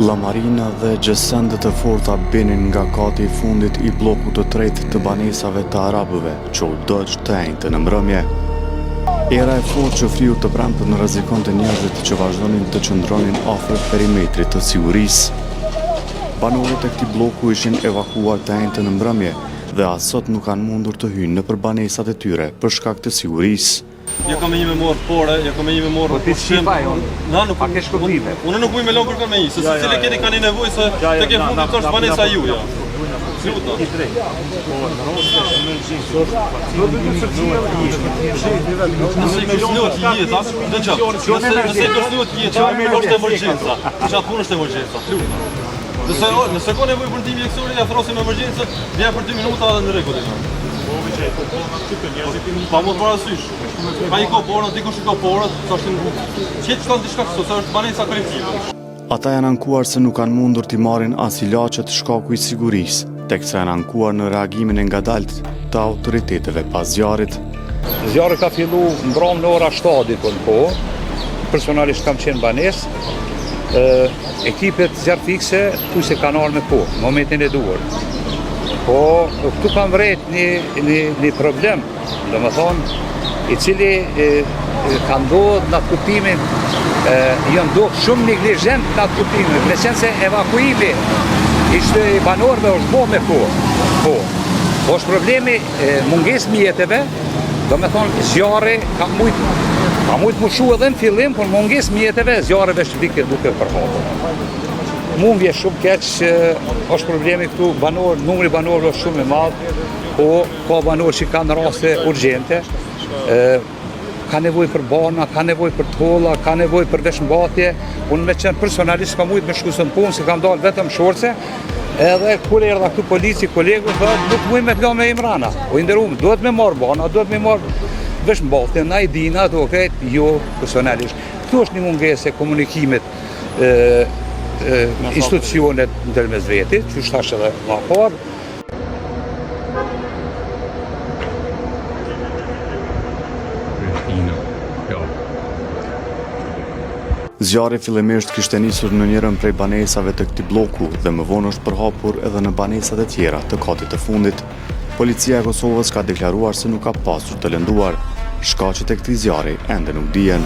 Llamarina dhe gjësende të forta binin nga kati i fundit i blokut të tretë të banesave të arabëve, që u dëgjë të enjtë në mbrëmje. Era e fortë që friu të premte në rrezikon të njerëzit që vazhdonin të qëndronin afër perimetrit të sigurisë. Banorët e këtij bloku ishin evakuar të enjtë në mbrëmje dhe as sot nuk kanë mundur të hyjnë nëpër banesat e tyre për shkak të sigurisë. Ja kam një me morë pore, ja kam një me morë pushim. Na nuk ke shkëpime. Unë nuk mund me lënë kërkon me një, se secili keni kanë nevojë se tek e fundit është banesa juja. Luta. Nëse kërcënohet jeta, dëgjoj. Nëse kërcënohet jeta, është emergjenca. Çfarë punë është emergjenca? Luta. Nëse ka nevojë për ndihmë mjekësore, ja throsim emergjencë, vjen për 2 minuta dhe në rregull. Pa mos parasysh. Pa i ka porën, dikush i ka porën, s'është në qëtë shton diçka kështu, se është banesa kolektive. Ata janë ankuar se nuk kanë mundur t'i marrin as ilaçet shkaku i sigurisë, teksa janë ankuar në reagimin e ngadalt të autoriteteve pas zjarrit. Zjarri ka fillu mbram në ora 7 dikon po, personalisht kam qenë banesë, ekipet zjarfikse tu se kanë ardhur me po, në momentin e duhur. Po, këtu kam vret një problem, do më thonë, i cili ka ndodhë në atë kuptimin, jo ndodhë shumë neglijent në atë kuptimin, me qenë se evakuimi ishte i banorëve është bo me po. Po, është problemi munges mjetëve, do me thonë, zjarri ka mujtë mushu edhe në fillim, por munges mjetëve, zjarreve shtrike duke përhapur. Mu më vje shumë keq që është problemi këtu, numri banorëve është shumë i madh, po ka banorë që kanë raste urgjente, ka nevojë për bana, ka nevojë për tolla, ka nevojë për veshmbatje. Unë me qenë personalisht ka mujtë me shkusën punë, se kam dalë vetëm shorce, edhe kur erdha këtu polici, kolegu, nuk mujtë me t'la me imrana. O inderum, duhet me marë bana, duhet me marë veshmbatje, na i dina, do krejt, jo personalisht. Këtu është një mungesë e komunikimit institucionet ndërmes vetit, që është edhe ma parë. Zjarri fillimisht kishte nisur në njërin prej banesave të këtij bloku dhe më vonë është përhapur edhe në banesat e tjera të katit të fundit. Policia e Kosovës ka deklaruar se nuk ka pasur të lënduar. Shkaqet e këtij zjarri ende nuk dihen.